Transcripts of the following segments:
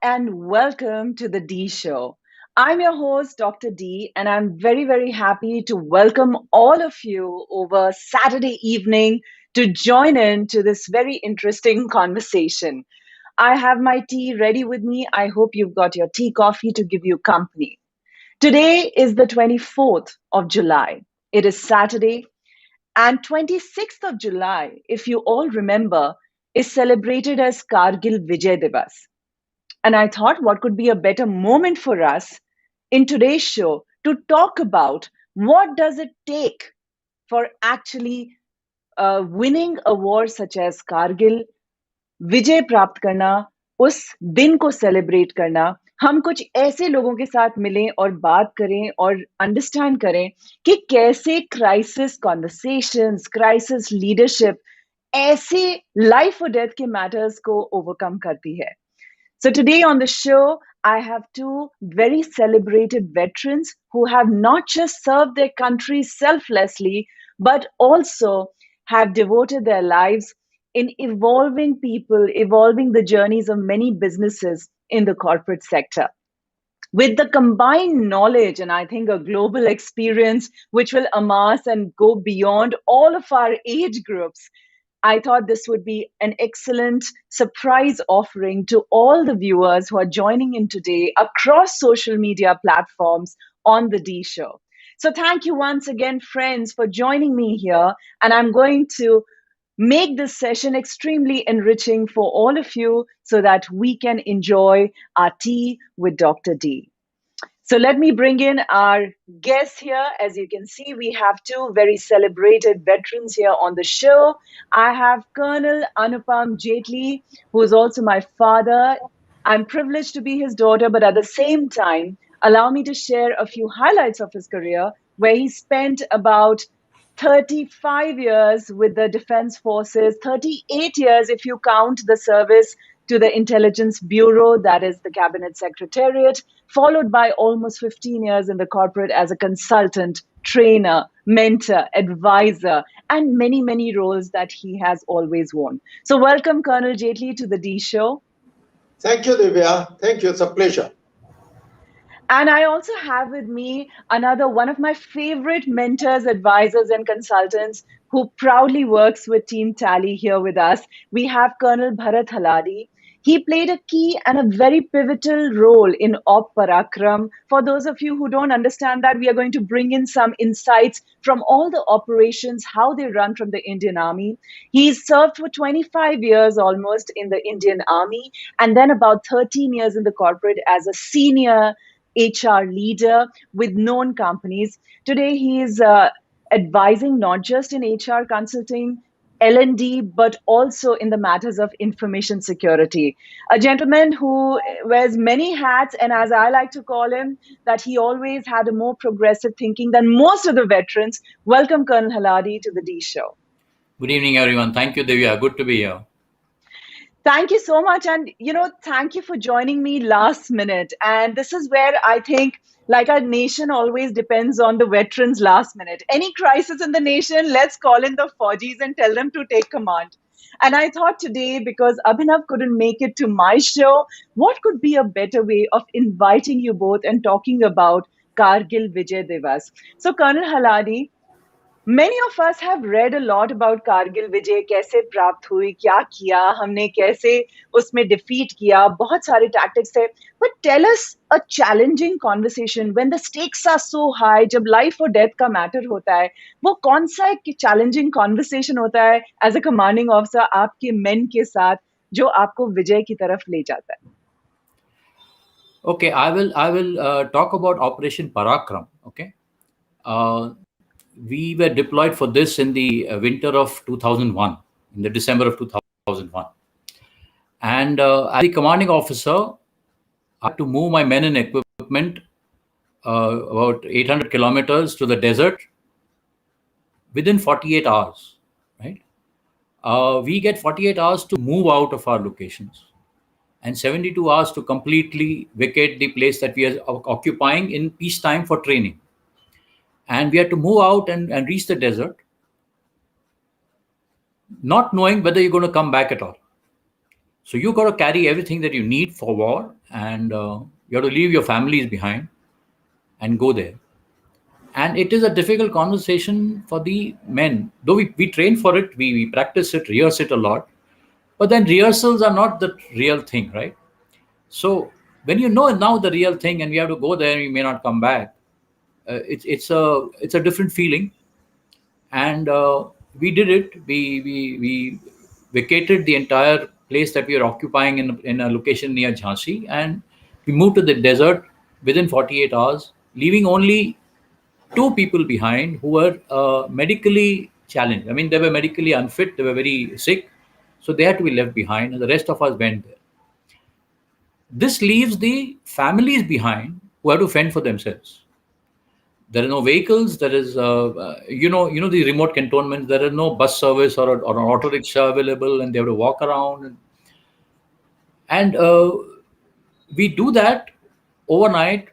and welcome to the D Show. I'm your host, Dr. D, and I'm very, very happy to welcome all of you over Saturday evening to join in to this very interesting conversation. I have my tea ready with me. I hope you've got your tea coffee to give you company. Today is the 24th of July. It is Saturday, and 26th of July, if you all remember, is celebrated as Kargil Vijay Divas. And I thought, what could be a better moment for us in today's show to talk about what does it take for actually winning a war such as Kargil, विजय प्राप्त करना, उस दिन को celebrate करना, हम कुछ ऐसे लोगों के साथ मिलें और बात करें और अंडरस्टैंड करें कि कैसे क्राइसिस कॉन्वर्सेशंस, क्राइसिस लीडरशिप ऐसे लाइफ और डेथ के मैटर्स को ओवरकम करती है. So today on the show, I have two very celebrated veterans who have not just served their country selflessly, but also have devoted their lives in evolving people, evolving the journeys of many businesses in the corporate sector. With the combined knowledge and I think a global experience which will amass and go beyond all of our age groups, I thought this would be an excellent surprise offering to all the viewers who are joining in today across social media platforms on the D Show. So thank you once again, friends, for joining me here. And I'm going to make this session extremely enriching for all of you so that we can enjoy our tea with Dr. D. So let me bring in our guests here. As you can see, we have two very celebrated veterans here on the show. I have Colonel Anupam Jaitly, who is also my father. I'm privileged to be his daughter, but at the same time, allow me to share a few highlights of his career, where he spent about 35 years with the Defense Forces, 38 years if you count the service to the Intelligence Bureau, that is the Cabinet Secretariat, followed by almost 15 years in the corporate as a consultant, trainer, mentor, advisor, and many, many roles that he has always worn. So welcome, Colonel Jaitly, to the D Show. Thank you, Divya. Thank you. It's a pleasure. And I also have with me another one of my favorite mentors, advisors, and consultants who proudly works with Team Tally here with us. We have Colonel Bharat Haladi. He played a key and a very pivotal role in Op Parakram. For those of you who don't understand that, we are going to bring in some insights from all the operations, how they run from the Indian Army. He's served for 25 years almost in the Indian Army, and then about 13 years in the corporate as a senior HR leader with known companies. Today, he is advising not just in HR consulting, L&D, but also in the matters of information security. A gentleman who wears many hats, and as I like to call him, that he always had a more progressive thinking than most of the veterans. Welcome, Colonel Haladi, to the D Show. Good evening, everyone. Thank you, Divya. Good to be here. Thank you so much. And, thank you for joining me last minute. And this is where I think, like our nation always depends on the veterans last minute. Any crisis in the nation, let's call in the Fauji's and tell them to take command. And I thought today, because Abhinav couldn't make it to my show, what could be a better way of inviting you both and talking about Kargil Vijay Divas? So, Colonel Haladi, many of us have read a lot about Kargil Vijay, कैसे प्राप्त हुई, क्या किया, हमने कैसे उसमें defeat किया, बहुत सारे tactics थे. But tell us a challenging conversation when the stakes are so high, जब life or death का matter होता है, वो कौन सा एक challenging conversation होता है as a commanding officer आपके men के साथ जो आपको विजय की तरफ ले जाता है? Okay, I will talk about Operation Parakram. Okay. We were deployed for this in the winter of 2001, in the December of 2001. And as the commanding officer, I had to move my men and equipment about 800 kilometers to the desert within 48 hours, right? We get 48 hours to move out of our locations and 72 hours to completely vacate the place that we are occupying in peacetime for training. And we had to move out and reach the desert, not knowing whether you're going to come back at all. So you got to carry everything that you need for war and you have to leave your families behind and go there. And it is a difficult conversation for the men. Though we train for it, we practice it, rehearse it a lot. But then rehearsals are not the real thing, right? So when you know now the real thing and you have to go there and you may not come back, it's a different feeling. And we did it. We vacated the entire place that we were occupying in a location near Jhansi, and we moved to the desert within 48 hours, leaving only two people behind who were medically challenged. I mean, they were medically unfit, they were very sick, so they had to be left behind, and the rest of us went there. This leaves the families behind who have to fend for themselves. There are no vehicles. There is, the remote cantonments. There is no bus service or an auto rickshaw available, and they have to walk around. And we do that overnight,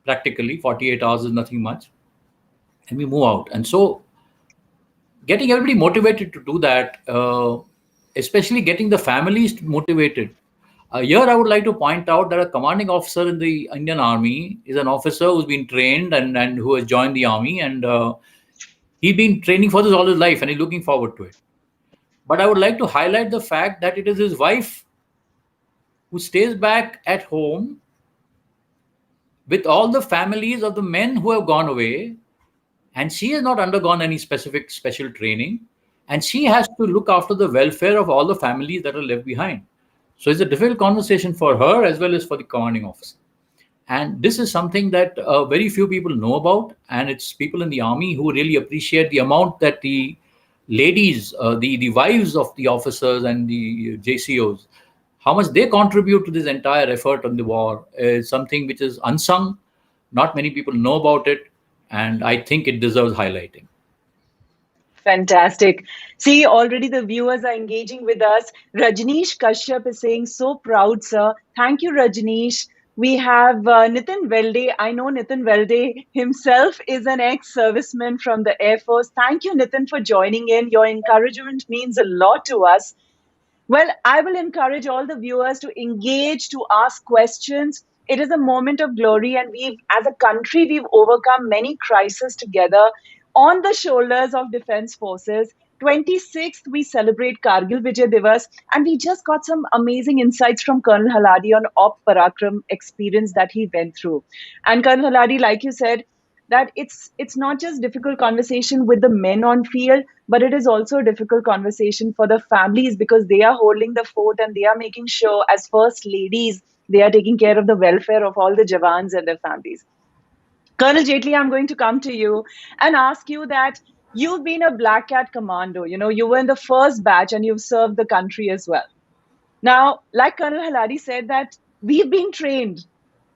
practically 48 hours is nothing much, and we move out. And so, getting everybody motivated to do that, especially getting the families motivated. Here, I would like to point out that a commanding officer in the Indian Army is an officer who's been trained and who has joined the army, and he's been training for this all his life, and he's looking forward to it. But I would like to highlight the fact that it is his wife who stays back at home with all the families of the men who have gone away, and she has not undergone any special training, and she has to look after the welfare of all the families that are left behind. So it's a difficult conversation for her as well as for the commanding officer. And this is something that very few people know about, and it's people in the army who really appreciate the amount that the ladies, the wives of the officers and the JCOs, how much they contribute to this entire effort on the war is something which is unsung. Not many people know about it, and I think it deserves highlighting. Fantastic. See, already the viewers are engaging with us. Rajneesh Kashyap is saying, so proud, sir. Thank you, Rajneesh. We have Nitin Velde. I know Nitin Velde himself is an ex-serviceman from the Air Force. Thank you, Nitin, for joining in. Your encouragement means a lot to us. Well, I will encourage all the viewers to engage, to ask questions. It is a moment of glory, and as a country, we've overcome many crises together on the shoulders of defense forces. 26th, we celebrate Kargil Vijay Divas, and we just got some amazing insights from Colonel Haladi on Parakram experience that he went through. And Colonel Haladi, like you said, that it's not just difficult conversation with the men on field, but it is also a difficult conversation for the families, because they are holding the fort and they are making sure, as first ladies, they are taking care of the welfare of all the Jawans and their families. Colonel Jaitly, I'm going to come to you and ask you that you've been a Black Cat commando. You were in the first batch and you've served the country as well. Now, like Colonel Haladi said, that we've been trained,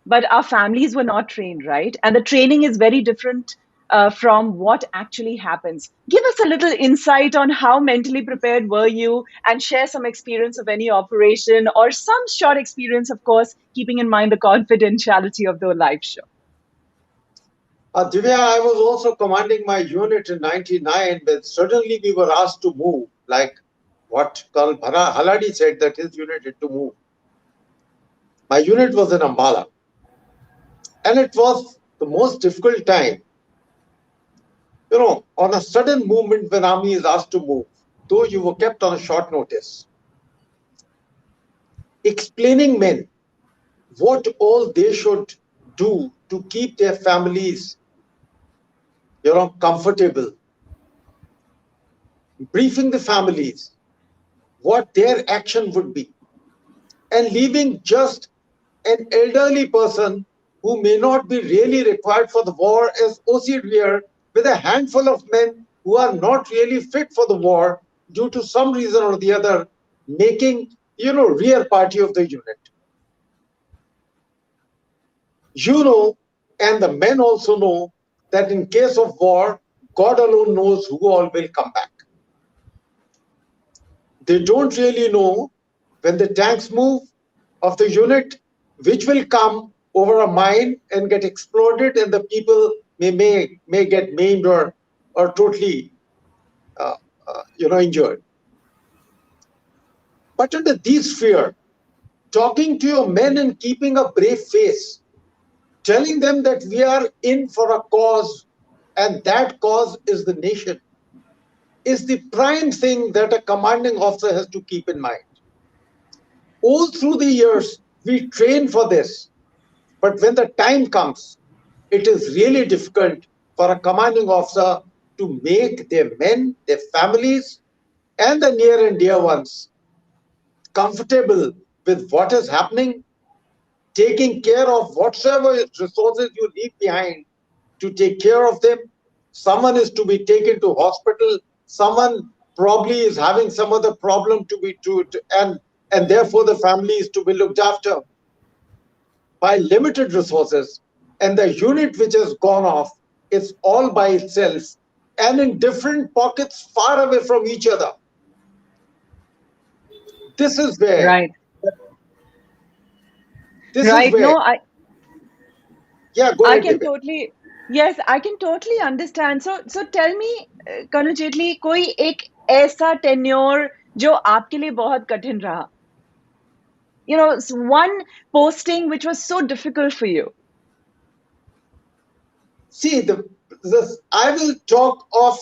but our families were not trained, right? And the training is very different from what actually happens. Give us a little insight on how mentally prepared were you, and share some experience of any operation or some short experience, of course, keeping in mind the confidentiality of the live show. Divya, I was also commanding my unit in 99, but suddenly we were asked to move, like what Colonel Haladi said, that his unit had to move. My unit was in Ambala, and it was the most difficult time. On a sudden movement when army is asked to move, though you were kept on a short notice, explaining men what all they should do to keep their families, comfortable, briefing the families what their action would be, and leaving just an elderly person who may not be really required for the war as OC rear, with a handful of men who are not really fit for the war due to some reason or the other, making, rear party of the unit. And the men also know that in case of war, God alone knows who all will come back. They don't really know when the tanks move of the unit, which will come over a mine and get exploded, and the people may get maimed or totally injured. But under these fear, talking to your men and keeping a brave face, telling them that we are in for a cause and that cause is the nation, is the prime thing that a commanding officer has to keep in mind. All through the years, we train for this, but when the time comes, it is really difficult for a commanding officer to make their men, their families, and the near and dear ones comfortable with what is happening, taking care of whatsoever resources you leave behind to take care of them. Someone is to be taken to hospital. Someone probably is having some other problem to be and therefore the family is to be looked after by limited resources. And the unit which has gone off is all by itself and in different pockets far away from each other. This is where Right. this is Right. where No, yeah, go I ahead, can David. totally, yes, I can totally understand. So tell me, Colonel Jaitly, कोई एक ऐसा tenure जो आपके लिए बहुत कठिन रहा? One posting which was so difficult for you. See, I will talk of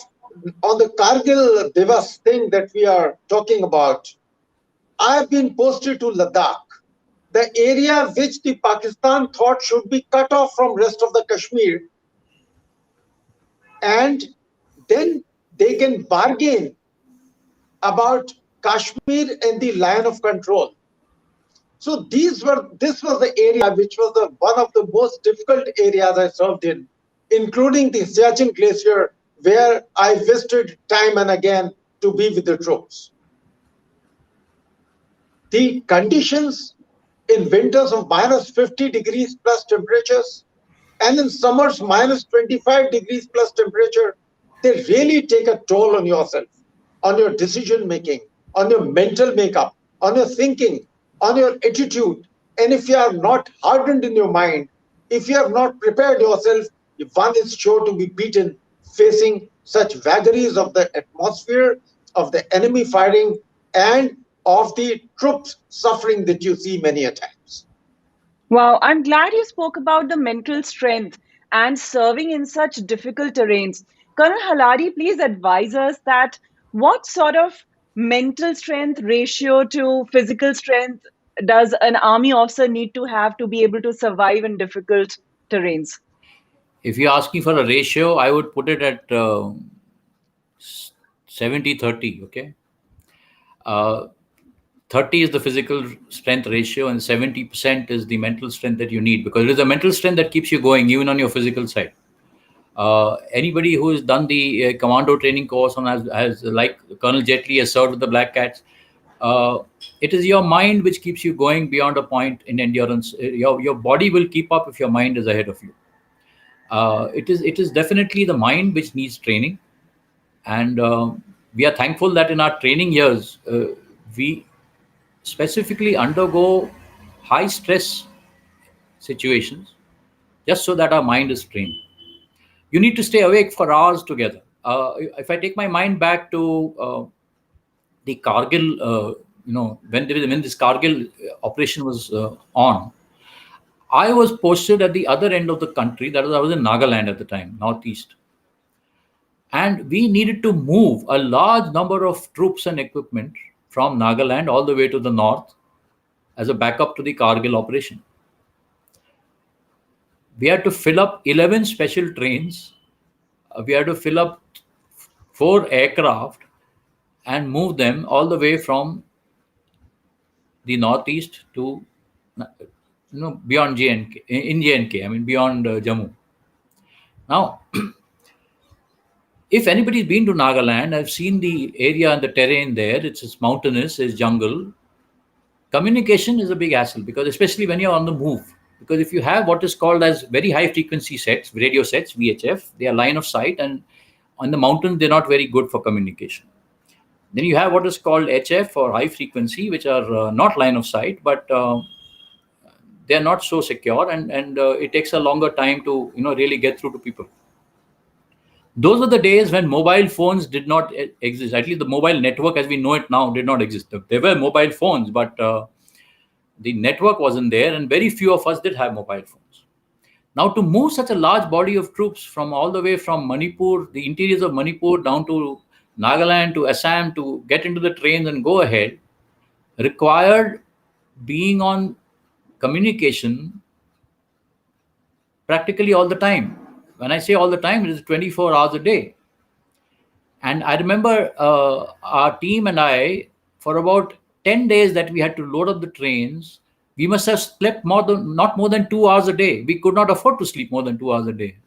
on the Kargil Divas thing that we are talking about. I have been posted to Ladakh, the area which the Pakistan thought should be cut off from rest of the Kashmir, and then they can bargain about Kashmir and the line of control. So this was the area which was one of the most difficult areas I served in, including the Siachen Glacier, where I visited time and again to be with the troops. The conditions in winters of minus 50 degrees plus temperatures and in summers minus 25 degrees plus temperature, they really take a toll on yourself, on your decision making, on your mental makeup, on your thinking, on your attitude. And if you are not hardened in your mind, if you have not prepared yourself, one is sure to be beaten facing such vagaries of the atmosphere, of the enemy firing, and of the troops suffering that you see many a times. Wow, I'm glad you spoke about the mental strength and serving in such difficult terrains. Colonel Haladi, please advise us that what sort of mental strength ratio to physical strength does an army officer need to have to be able to survive in difficult terrains? If you're asking for a ratio, I would put it at 70-30. Okay. Uh, 30 is the physical strength ratio, and 70% is the mental strength that you need, because it is the mental strength that keeps you going even on your physical side. Anybody who has done the commando training course and has like Colonel Jaitly has served with the Black Cats, it is your mind which keeps you going beyond a point in endurance. Your body will keep up if your mind is ahead of you. It is definitely the mind which needs training, and we are thankful that in our training years we specifically undergo high stress situations just so that our mind is trained. You need to stay awake for hours together. If I take my mind back to the Kargil, when this Kargil operation was on, I was posted at the other end of the country. That is, I was in Nagaland at the time, northeast, and we needed to move a large number of troops and equipment from Nagaland all the way to the north as a backup to the Kargil operation. We had to fill up 11 special trains. We had to fill up 4 aircraft and move them all the way from the northeast to beyond JNK, in JNK, I mean beyond Jammu. Now, if anybody's been to Nagaland, I've seen the area and the terrain there. It's mountainous, it's jungle. Communication is a big hassle, because especially when you're on the move. Because if you have what is called as very high frequency sets, radio sets, VHF, they are line of sight, and on the mountains they're not very good for communication. Then you have what is called HF or high frequency, which are not line of sight, but they are not so secure, and it takes a longer time to really get through to people. Those were the days when mobile phones did not exist. At least the mobile network as we know it now did not exist. There were mobile phones, but the network wasn't there, and very few of us did have mobile phones. Now, to move such a large body of troops from all the way from Manipur, the interiors of Manipur, down to Nagaland, to Assam, to get into the trains and go ahead, required being on communication practically all the time. When I say all the time, it is 24 hours a day. And I remember our team and I, for about 10 days that we had to load up the trains, we must have slept not more than 2 hours a day. We could not afford to sleep more than 2 hours a day.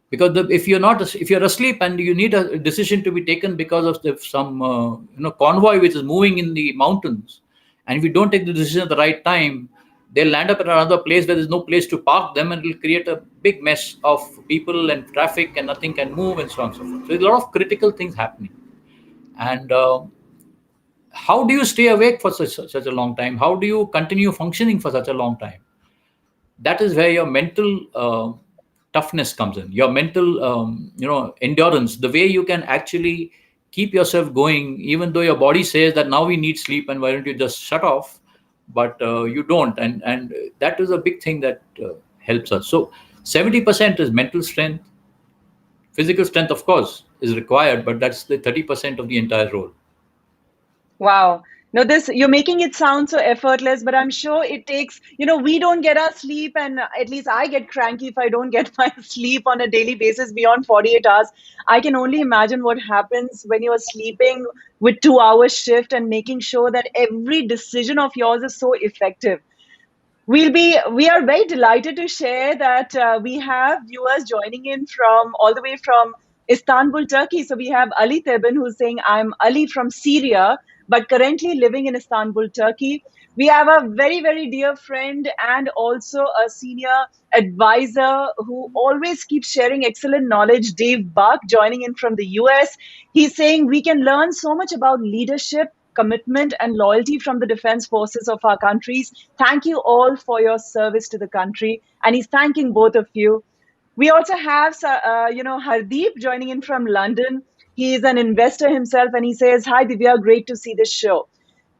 Because if you're asleep and you need a decision to be taken because of some convoy which is moving in the mountains, and if you don't take the decision at the right time, they'll land up at another place where there's no place to park them, and it'll create a big mess of people and traffic, and nothing can move, and so on and so forth. So there's a lot of critical things happening. And how do you stay awake for such a long time? How do you continue functioning for such a long time? That is where your mental toughness comes in, your mental endurance, the way you can actually keep yourself going, even though your body says that now we need sleep and why don't you just shut off, but you don't. And that is a big thing that helps us. So 70% is mental strength. Physical strength, of course, is required, but that's the 30% of the entire role. Wow. No, you're making it sound so effortless, but I'm sure it takes, we don't get our sleep, and at least I get cranky if I don't get my sleep on a daily basis beyond 48 hours. I can only imagine what happens when you're sleeping with 2 hours shift and making sure that every decision of yours is so effective. We are very delighted to share that we have viewers joining in from all the way from Istanbul, Turkey. So we have Ali Tebin, who's saying, I'm Ali from Syria, but currently living in Istanbul, Turkey. We have a very, very dear friend and also a senior advisor who always keeps sharing excellent knowledge, Dave Buck, joining in from the US. He's saying we can learn so much about leadership, commitment, and loyalty from the defense forces of our countries. Thank you all for your service to the country. And he's thanking both of you. We also have, Hardeep joining in from London. He is an investor himself, and he says, hi, Divya, great to see this show.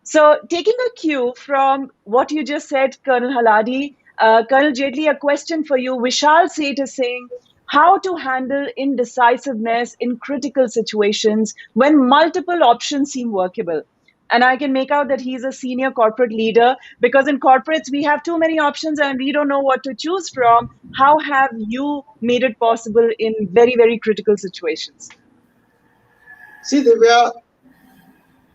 So taking a cue from what you just said, Colonel Haladi, Colonel Jaitly, a question for you. Vishal Seth is saying, how to handle indecisiveness in critical situations when multiple options seem workable. And I can make out that he's a senior corporate leader, because in corporates, we have too many options and we don't know what to choose from. How have you made it possible in very, very critical situations? See, Divya,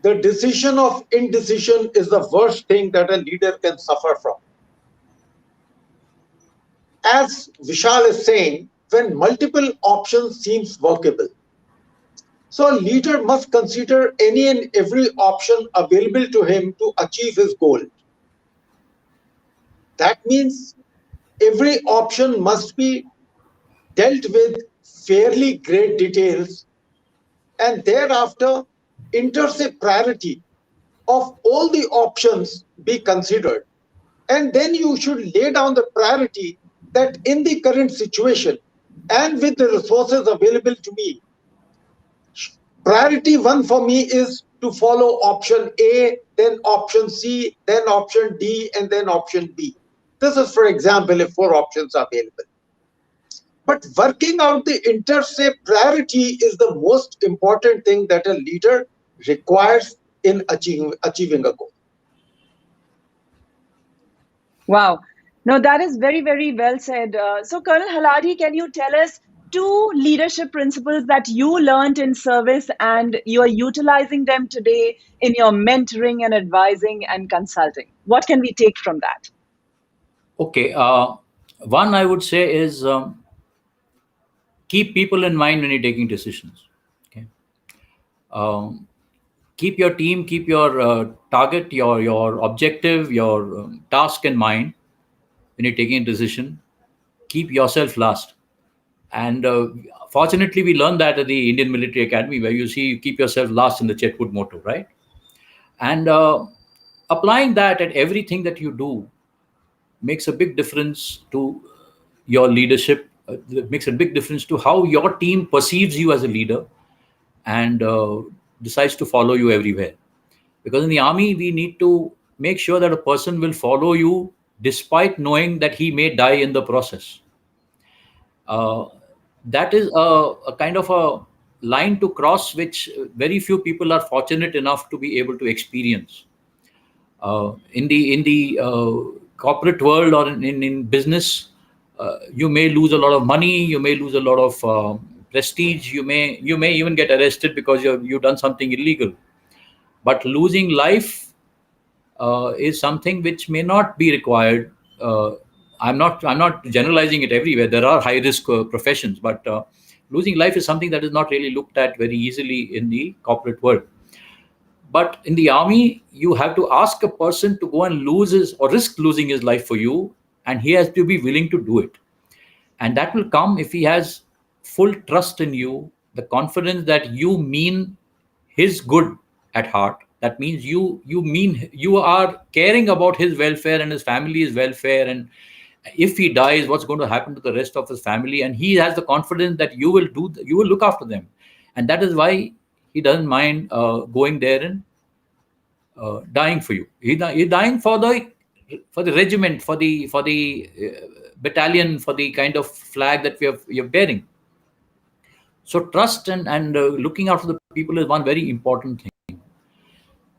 the decision of indecision is the worst thing that a leader can suffer from. As Vishal is saying, when multiple options seems workable. So a leader must consider any and every option available to him to achieve his goal. That means every option must be dealt with fairly great details, and thereafter intercept priority of all the options be considered. And then you should lay down the priority that in the current situation and with the resources available to me, priority one for me is to follow option A, then option C, then option D, and then option B. This is, for example, if 4 options are available. But working out the intercept priority is the most important thing that a leader requires in achieving a goal. Wow. No, that is very, very well said. So, Colonel Haladi, can you tell us 2 leadership principles that you learned in service and you are utilizing them today in your mentoring and advising and consulting? What can we take from that? Okay. One I would say is keep people in mind when you're taking decisions. Okay. Keep your team, keep your target, your objective, your task in mind when you're taking a decision. Keep yourself last. And fortunately, we learned that at the Indian Military Academy, where you see you keep yourself last in the Chetwood motto, right? And applying that at everything that you do makes a big difference to your leadership. It makes a big difference to how your team perceives you as a leader and decides to follow you everywhere. Because in the army, we need to make sure that a person will follow you despite knowing that he may die in the process. Uh, that is a kind of a line to cross, which very few people are fortunate enough to be able to experience. In the corporate world or in business, you may lose a lot of money, you may lose a lot of prestige, you may even get arrested because you've done something illegal. But losing life is something which may not be required. I'm not generalizing it everywhere. There are high risk professions, but losing life is something that is not really looked at very easily in the corporate world. But in the army, you have to ask a person to go and lose his or risk losing his life for you, and he has to be willing to do it. And that will come if he has full trust in you, the confidence that you mean his good at heart. That means you are caring about his welfare and his family's welfare, and if he dies, what's going to happen to the rest of his family, and he has the confidence that you will look after them. And that is why he doesn't mind going there and dying for you. He's dying for the regiment, for the battalion, for the kind of flag that you're bearing. So trust and looking after the people is one very important thing.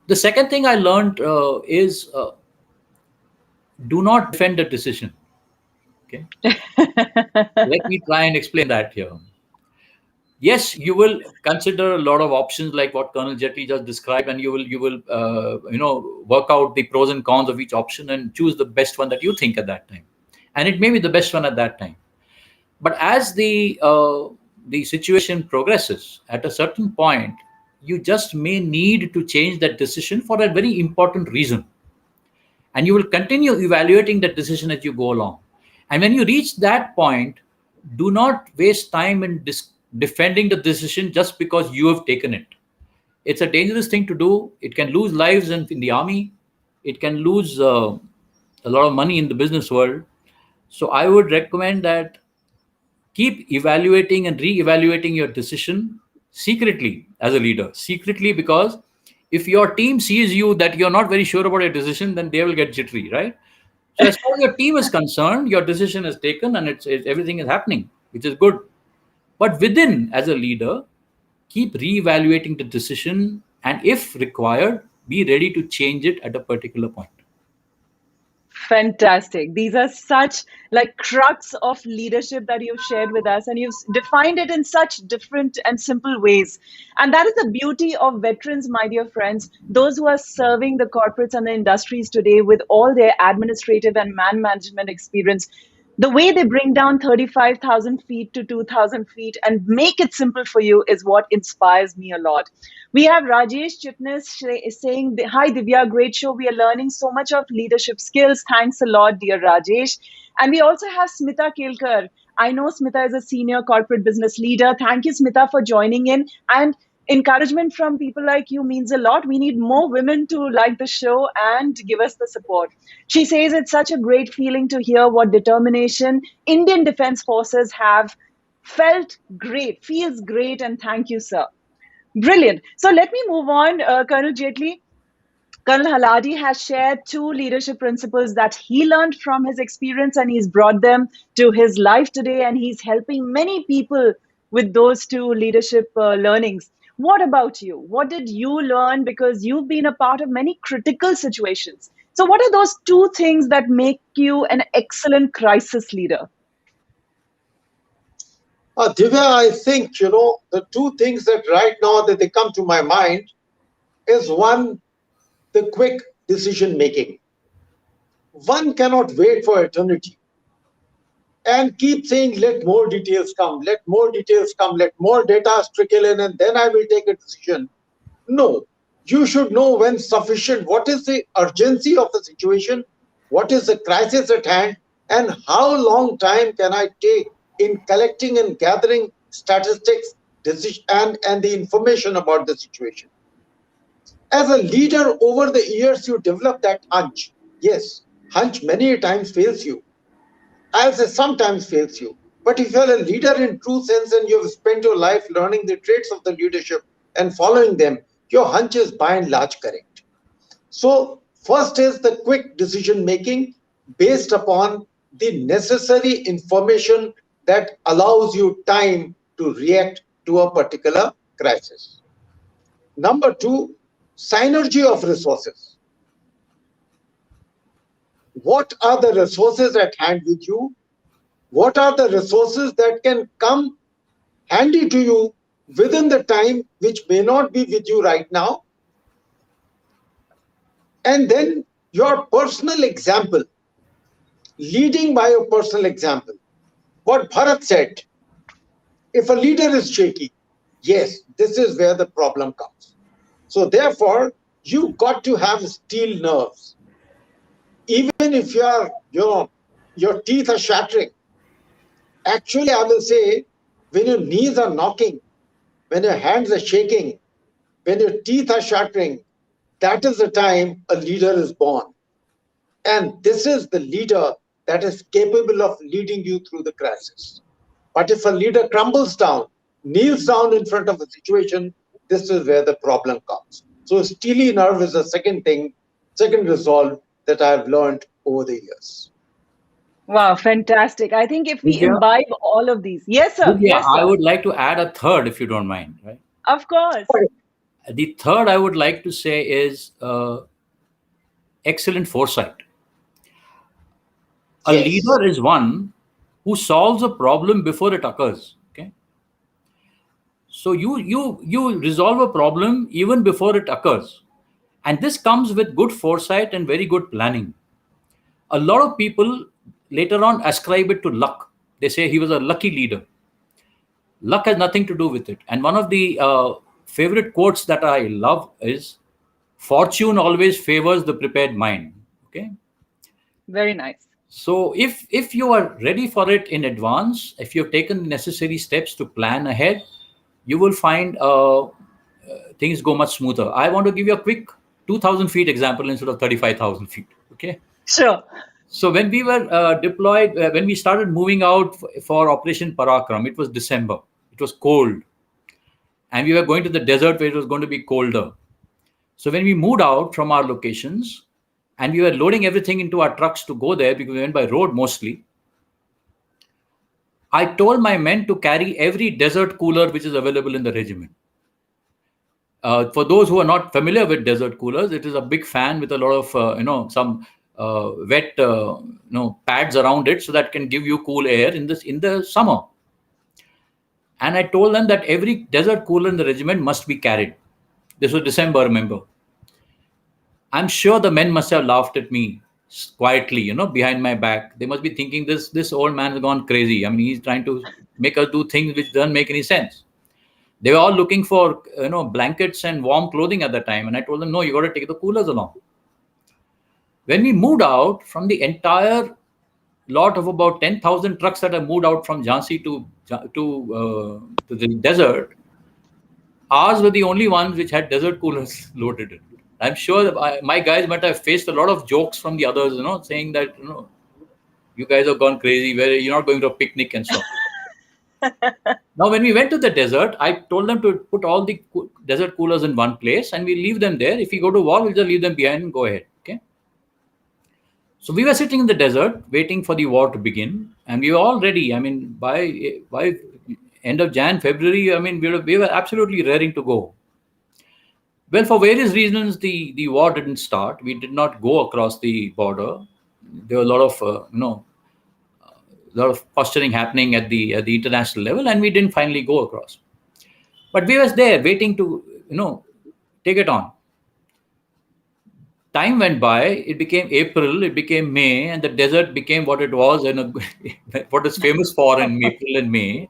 The second thing I learned is do not defend a decision. Okay, let me try and explain that here. Yes, you will consider a lot of options like what Colonel Jaitly just described, and you will work out the pros and cons of each option and choose the best one that you think at that time, and it may be the best one at that time. But as the situation progresses, at a certain point, you just may need to change that decision for a very important reason, and you will continue evaluating that decision as you go along. And when you reach that point, do not waste time in defending the decision just because you have taken it. It's a dangerous thing to do. It can lose lives in the army. It can lose a lot of money in the business world. So I would recommend that keep evaluating and re-evaluating your decision secretly as a leader. Secretly, because if your team sees you that you're not very sure about your decision, then they will get jittery, right? So as far as your team is concerned, your decision is taken and everything is happening, which is good. But within, as a leader, keep re-evaluating the decision, and if required, be ready to change it at a particular point. Fantastic. These are such like crux of leadership that you've shared with us, and you've defined it in such different and simple ways. And that is the beauty of veterans, my dear friends, those who are serving the corporates and the industries today with all their administrative and man management experience. The way they bring down 35,000 feet to 2,000 feet and make it simple for you is what inspires me a lot. We have Rajesh Chitnis saying, Hi Divya, great show. We are learning so much of leadership skills. Thanks a lot, dear Rajesh. And we also have Smita Kelkar. I know Smita is a senior corporate business leader. Thank you, Smita, for joining in. And encouragement from people like you means a lot. We need more women to like the show and give us the support. She says it's such a great feeling to hear what determination Indian Defense Forces have felt great, feels great, and thank you, sir. Brilliant. So let me move on, Colonel Jaitly. Colonel Haladi has shared two leadership principles that he learned from his experience, and he's brought them to his life today, and he's helping many people with those two leadership learnings. What about you? What did you learn? Because you've been a part of many critical situations. So, what are those two things that make you an excellent crisis leader? Divya, I think, the two things that right now that they come to my mind is one, the quick decision making. One cannot wait for eternity and keep saying, let more details come, let more details come, let more data trickle in, and then I will take a decision. No, you should know when sufficient, what is the urgency of the situation, what is the crisis at hand, and how long time can I take in collecting and gathering statistics and the information about the situation. As a leader, over the years, you develop that hunch. Yes, hunch many times fails you. I'll say sometimes fails you. But if you're a leader in true sense and you've spent your life learning the traits of the leadership and following them, your hunch is by and large correct. So First is the quick decision making based upon the necessary information that allows you time to react to a particular crisis. Number two, synergy of resources. What are the resources at hand with you? What are the resources that can come handy to you within the time which may not be with you right now? And then your personal example, leading by your personal example. What Bharat said, if a leader is shaky, yes, this is where the problem comes. So therefore, you got to have steel nerves. Even if your teeth are shattering, actually, I will say, when your knees are knocking, when your hands are shaking, when your teeth are shattering, that is the time a leader is born. And this is the leader that is capable of leading you through the crisis. But if a leader crumbles down, kneels down in front of a situation, this is where the problem comes. So steely nerve is the second thing, second resolve that I've learned over the years. Wow, fantastic. I think if we Divya, imbibe all of these. Yes, sir. Divya, Yes, I sir. would like to add a third, if you don't mind. Right. Of course. The third I would like to say is excellent foresight. A Yes. leader is one who solves a problem before it occurs. Okay, so you resolve a problem even before it occurs, and this comes with good foresight and very good planning. A lot of people later on ascribe it to luck. They say he was a lucky leader. Luck has nothing to do with it. And one of the favorite quotes that I love is, "Fortune always favors the prepared mind." Okay, Very nice. so if you are ready for it in advance, if you have taken the necessary steps to plan ahead, you will find things go much smoother. I want to give you a quick 2,000 feet example instead of 35,000 feet. Okay. Sure. So when we were deployed, when we started moving out for Operation Parakram, it was December. It was cold, and we were going to the desert where it was going to be colder. So when we moved out from our locations, and we were loading everything into our trucks to go there because we went by road mostly, I told my men to carry every desert cooler which is available in the regiment. For those who are not familiar with desert coolers, it is a big fan with a lot of some wet pads around it, so that can give you cool air in the summer. And I told them that every desert cooler in the regiment must be carried. This was December, remember. I'm sure the men must have laughed at me quietly, behind my back. They must be thinking this old man has gone crazy. I mean, he's trying to make us do things which don't make any sense. They were all looking for blankets and warm clothing at the time, and I told them, no, you got to take the coolers along. When we moved out from the entire lot of about 10,000 trucks that have moved out from Jhansi to the desert, ours were the only ones which had desert coolers loaded in. I'm sure that my guys might have faced a lot of jokes from the others, saying that you guys have gone crazy, where you're not going to a picnic and so on. Now, when we went to the desert, I told them to put all the desert coolers in one place, and we leave them there. If we go to war, we'll just leave them behind and go ahead. Okay. So we were sitting in the desert waiting for the war to begin, and we were all ready. I mean, by end of Jan, February, I mean, we were absolutely raring to go. Well, for various reasons, the war didn't start. We did not go across the border. There were a lot of posturing happening at the international level, and we didn't finally go across. But we was there waiting to take it on. Time went by. It became April. It became May, and the desert became what it was, and what is famous for in April and May.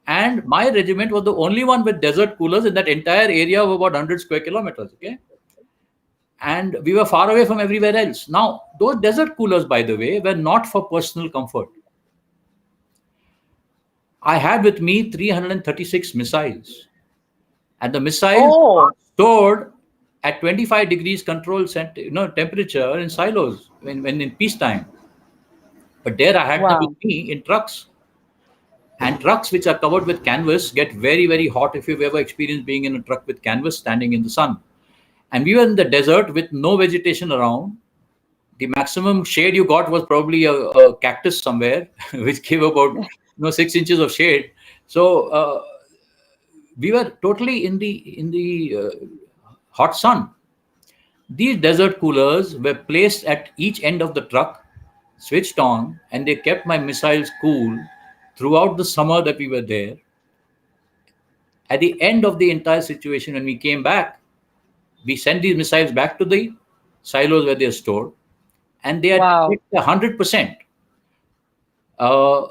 And my regiment was the only one with desert coolers in that entire area of about 100 square kilometers. Okay. And we were far away from everywhere else. Now, those desert coolers, by the way, were not for personal comfort. I had with me 336 missiles. And the missiles are stored at 25 degrees control temperature in silos when in peacetime. But there I had them with me in trucks. And trucks which are covered with canvas get very, very hot if you've ever experienced being in a truck with canvas standing in the sun. And we were in the desert with no vegetation around. The maximum shade you got was probably a cactus somewhere, which gave about 6 inches of shade. So we were totally in the hot sun. These desert coolers were placed at each end of the truck, switched on, and they kept my missiles cool throughout the summer that we were there. At the end of the entire situation, when we came back, we sent these missiles back to the silos where they are stored, and they had Wow. 100%. Uh,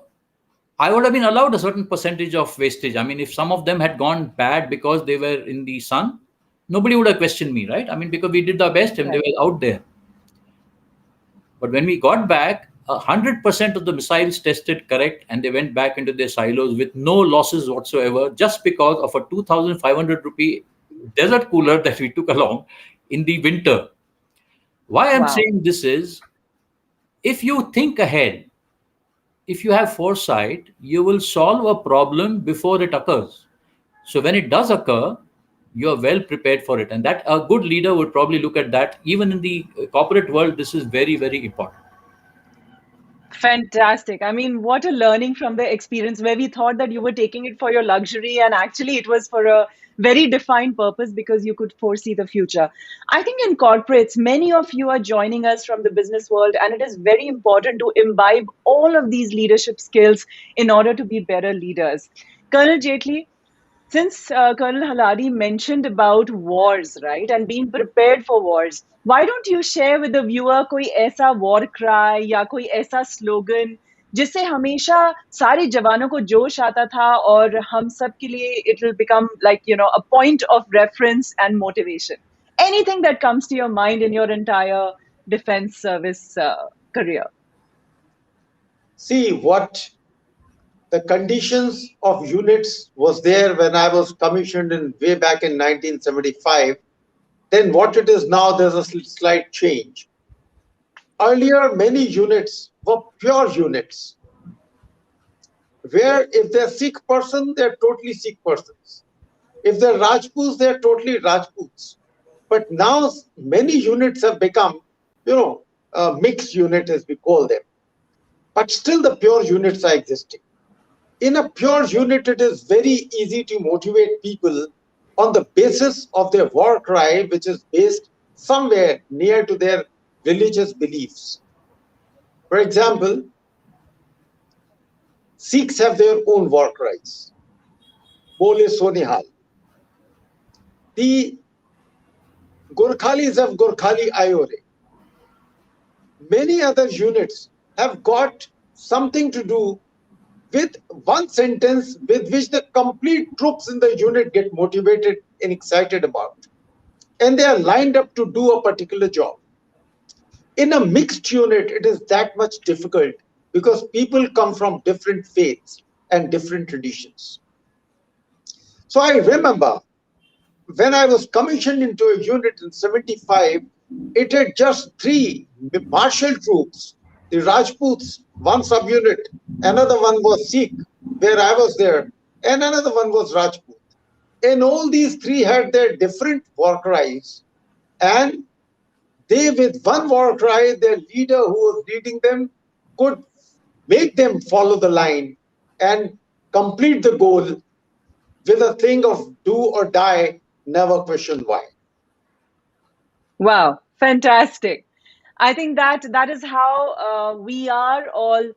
I would have been allowed a certain percentage of wastage. I mean, if some of them had gone bad because they were in the sun, nobody would have questioned me, right? I mean, because we did our best and they Right. were out there. But when we got back, 100% of the missiles tested correct, and they went back into their silos with no losses whatsoever, just because of a 2,500 rupee desert cooler that we took along in the winter. Why I'm Wow. saying this is, if you think ahead, if you have foresight, you will solve a problem before it occurs. So when it does occur, you are well prepared for it. And that a good leader would probably look at that. Even in the corporate world, this is very, very important. Fantastic. I mean, what a learning from the experience where we thought that you were taking it for your luxury, and actually it was for a very defined purpose because you could foresee the future. I think in corporates, many of you are joining us from the business world, and it is very important to imbibe all of these leadership skills in order to be better leaders. Colonel Jaitly, since Colonel Haladi mentioned about wars, right, and being prepared for wars, why don't you share with the viewer कोई ऐसा war cry या कोई ऐसा slogan जिससे हमेशा सारे जवानों को जोश आता था और हम सब के लिए it will become like a point of reference and motivation. Anything that comes to your mind in your entire defense service career. See what the conditions of units was there when I was commissioned in way back in 1975. Then what it is now, there's a slight change. Earlier, many units were pure units, where if they're Sikh person, they're totally Sikh persons. If they're Rajputs, they're totally Rajputs. But now many units have become, a mixed unit as we call them. But still the pure units are existing. In a pure unit, it is very easy to motivate people on the basis of their war cry, which is based somewhere near to their religious beliefs. For example, Sikhs have their own war cries. Bole Sonihal. The Gorkhalis have Gorkhali Ayore. Many other units have got something to do with one sentence with which the complete troops in the unit get motivated and excited about. And they are lined up to do a particular job. In a mixed unit, it is that much difficult because people come from different faiths and different traditions. So I remember when I was commissioned into a unit in 75, it had just 3 martial troops, the Rajputs, one subunit, another one was Sikh, where I was there, and another one was Rajput. And all these 3 had their different war cries, and they, with one war cry, their leader who was leading them could make them follow the line and complete the goal with a thing of do or die, never question why. Wow, fantastic. I think that is how we are all,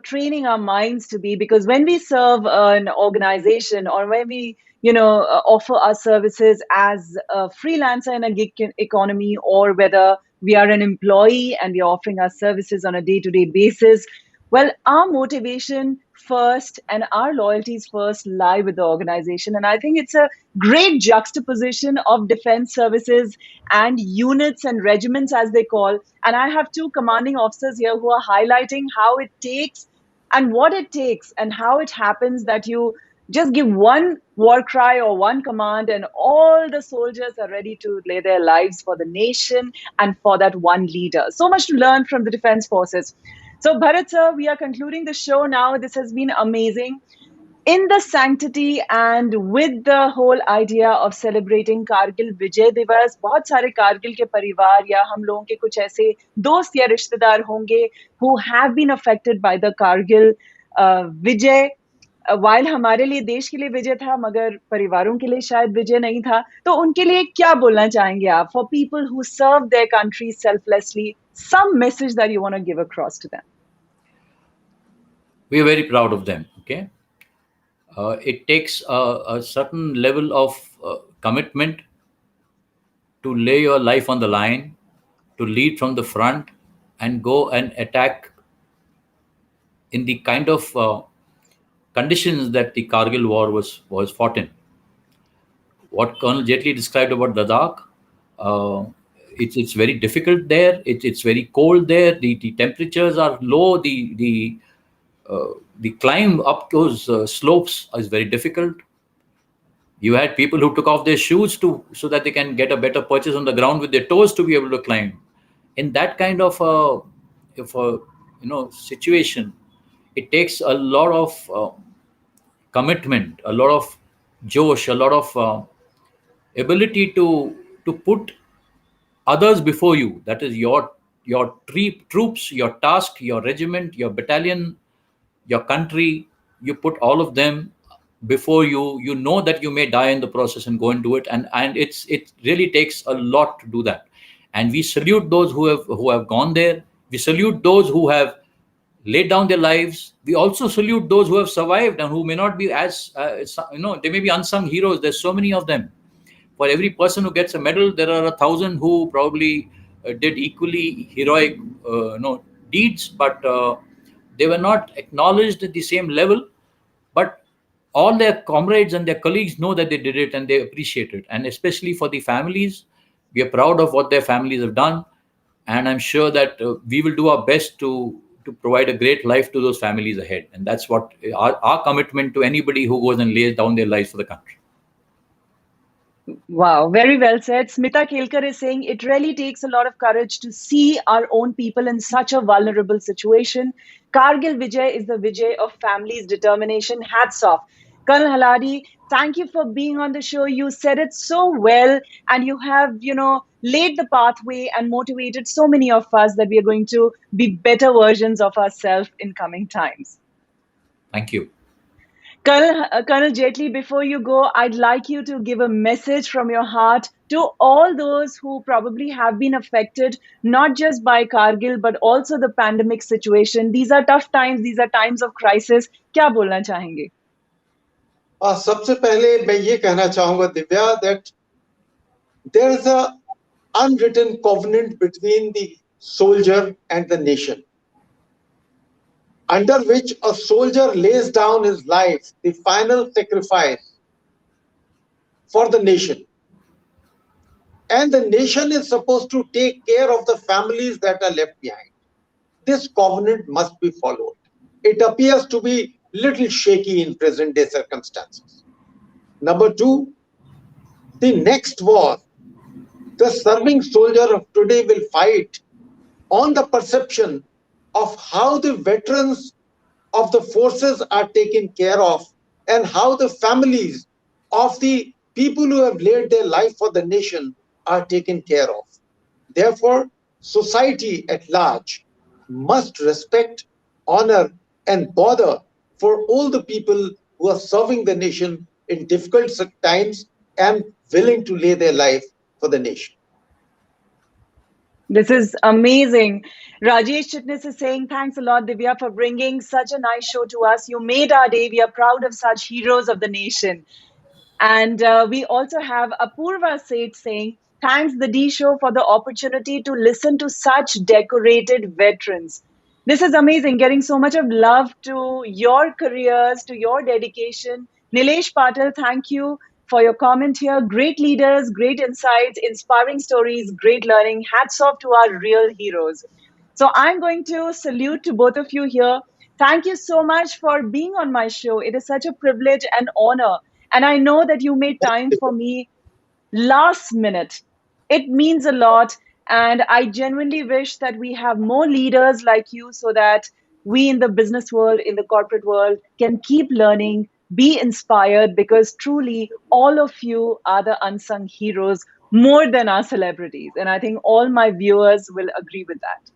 training our minds to be. Because when we serve an organization or when we, offer our services as a freelancer in a gig economy, or whether we are an employee and we are offering our services on a day-to-day basis, well, our motivation first and our loyalties first lie with the organization. And I think it's a great juxtaposition of defense services and units and regiments, as they call. And I have 2 commanding officers here who are highlighting how it takes and what it takes and how it happens that you just give one war cry or one command, and all the soldiers are ready to lay their lives for the nation and for that one leader. So much to learn from the defense forces. So, Bharat sir, we are concluding the show now. This has been amazing. in the sanctity and with the whole idea of celebrating Kargil Vijay Divas, बहुत सारे कारगिल के परिवार या हम लोगों के कुछ ऐसे दोस्त या रिश्तेदार होंगे who have been affected by the Kargil Vijay while हमारे लिए देश के लिए विजय था मगर परिवारों के लिए शायद विजय नहीं था तो उनके लिए क्या बोलना चाहेंगे आप for people who serve their country selflessly, some message that you want to give across to them? We are very proud of them. Okay, it takes a certain level of commitment to lay your life on the line, to lead from the front, and go and attack in the kind of conditions that the Kargil war was fought in. What Colonel Jaitly described about Ladakh, it's very difficult there. It's very cold there. The temperatures are low. The climb up those slopes is very difficult. You had people who took off their shoes so that they can get a better purchase on the ground with their toes to be able to climb. In that kind of situation, it takes a lot of commitment, a lot of josh, a lot of ability to put others before you. That is your troops, your task, your regiment, your battalion, your country. You put all of them before you. You know that you may die in the process and go and do it, and it really takes a lot to do that. And we salute those who have gone there. We salute those who have laid down their lives. We also salute those who have survived and who may not be as they may be unsung heroes. There's so many of them. For every person who gets a medal, there are 1,000 who probably did equally heroic deeds, but they were not acknowledged at the same level. But all their comrades and their colleagues know that they did it and they appreciate it. And especially for the families, we are proud of what their families have done. And I'm sure that we will do our best to provide a great life to those families ahead. And that's what our commitment to anybody who goes and lays down their lives for the country. Wow, very well said. Smita Kelkar is saying it really takes a lot of courage to see our own people in such a vulnerable situation. Kargil Vijay is the Vijay of families' determination. Hats off. Colonel Haladi, thank you for being on the show. You said it so well, and you have, laid the pathway and motivated so many of us that we are going to be better versions of ourselves in coming times. Thank you. Colonel Jaitly, before you go, I'd like you to give a message from your heart to all those who probably have been affected, not just by Kargil, but also the pandemic situation. These are tough times. These are times of crisis. क्या बोलना चाहेंगे? सबसे पहले मैं ये कहना चाहूंगा Divya that there is a unwritten covenant between the soldier and the nation, under which a soldier lays down his life, the final sacrifice for the nation. And the nation is supposed to take care of the families that are left behind. This covenant must be followed. It appears to be little shaky in present day circumstances. Number two, the next war, the serving soldier of today will fight on the perception of how the veterans of the forces are taken care of and how the families of the people who have laid their life for the nation are taken care of. Therefore, society at large must respect, honor, and bother for all the people who are serving the nation in difficult times and willing to lay their life for the nation. This is amazing. Rajesh Chitnis is saying, thanks a lot, Divya, for bringing such a nice show to us. You made our day. We are proud of such heroes of the nation. And we also have Apurva Seth saying, thanks the D Show for the opportunity to listen to such decorated veterans. This is amazing, getting so much of love to your careers, to your dedication. Nilesh Patel, thank you for your comment here. Great leaders, great insights, inspiring stories, great learning. Hats off to our real heroes. So I'm going to salute to both of you here. Thank you so much for being on my show. It is such a privilege and honor. And I know that you made time for me last minute. It means a lot. And I genuinely wish that we have more leaders like you so that we in the business world, in the corporate world, can keep learning, be inspired, because truly all of you are the unsung heroes more than our celebrities. And I think all my viewers will agree with that.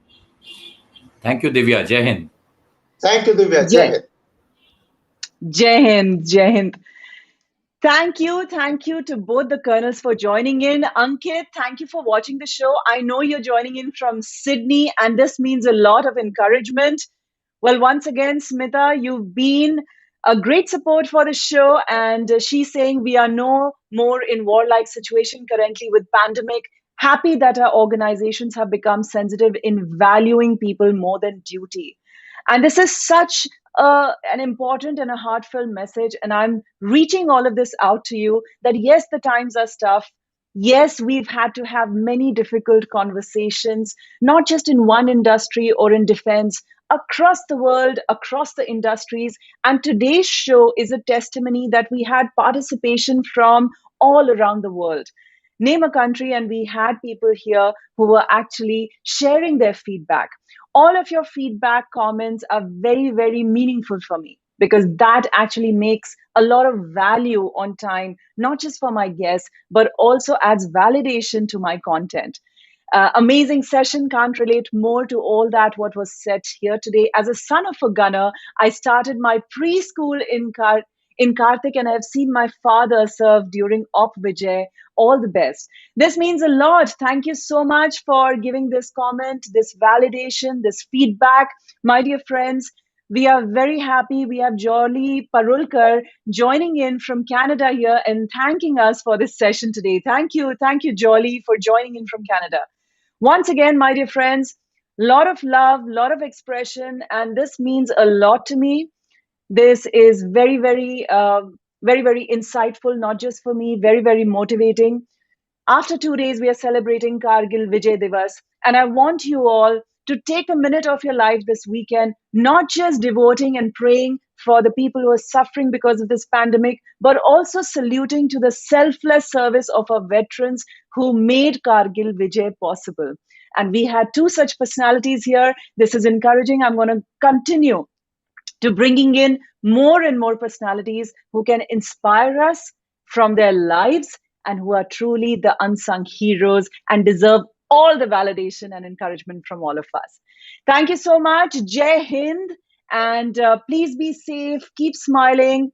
Thank you, Divya. Jai Hind. Thank you, Divya. Jai Jai, Hind. Jai Hind, Jai Hind. Thank you to both the colonels for joining in. Ankit, thank you for watching the show. I know you're joining in from Sydney, and this means a lot of encouragement. Well, once again, Smita, you've been a great support for the show, and she's saying we are no more in warlike situation currently with pandemic. Happy that our organizations have become sensitive in valuing people more than duty. And this is such an important and a heartfelt message. And I'm reaching all of this out to you that yes, the times are tough. Yes, we've had to have many difficult conversations, not just in one industry or in defense, across the world, across the industries. And today's show is a testimony that we had participation from all around the world. Name a country, and we had people here who were actually sharing their feedback. All of your feedback comments are very, very meaningful for me, because that actually makes a lot of value on time, not just for my guests, but also adds validation to my content. Amazing session. Can't relate more to all that what was said here today. As a son of a gunner, I started my preschool in Karthik, and I've seen my father serve during Op Vijay. All the best. This means a lot. Thank you so much for giving this comment, this validation, this feedback. My dear friends, we are very happy. We have Jolly Parulkar joining in from Canada here and thanking us for this session today. Thank you. Thank you, Jolly, for joining in from Canada. Once again, my dear friends, lot of love, lot of expression, and this means a lot to me. This is very, very insightful, not just for me, very, very motivating. After 2 days, we are celebrating Kargil Vijay Divas. And I want you all to take a minute of your life this weekend, not just devoting and praying for the people who are suffering because of this pandemic, but also saluting to the selfless service of our veterans who made Kargil Vijay possible. And we had two such personalities here. This is encouraging. I'm going to continue to bringing in more and more personalities who can inspire us from their lives and who are truly the unsung heroes and deserve all the validation and encouragement from all of us. Thank you so much. Jai Hind. And please be safe. Keep smiling.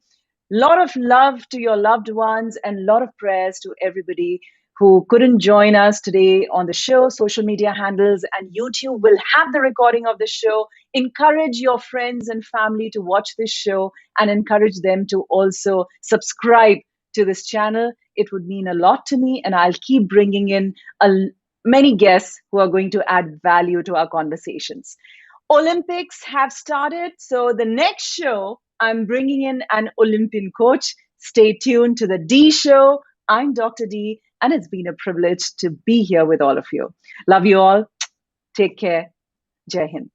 Lot of love to your loved ones and lot of prayers to everybody who couldn't join us today on the show. Social media handles and YouTube will have the recording of the show. Encourage your friends and family to watch this show and encourage them to also subscribe to this channel. It would mean a lot to me, and I'll keep bringing in many guests who are going to add value to our conversations. Olympics have started, so the next show, I'm bringing in an Olympian coach. Stay tuned to the D Show. I'm Dr. D, and it's been a privilege to be here with all of you. Love you all. Take care. Jai Hind.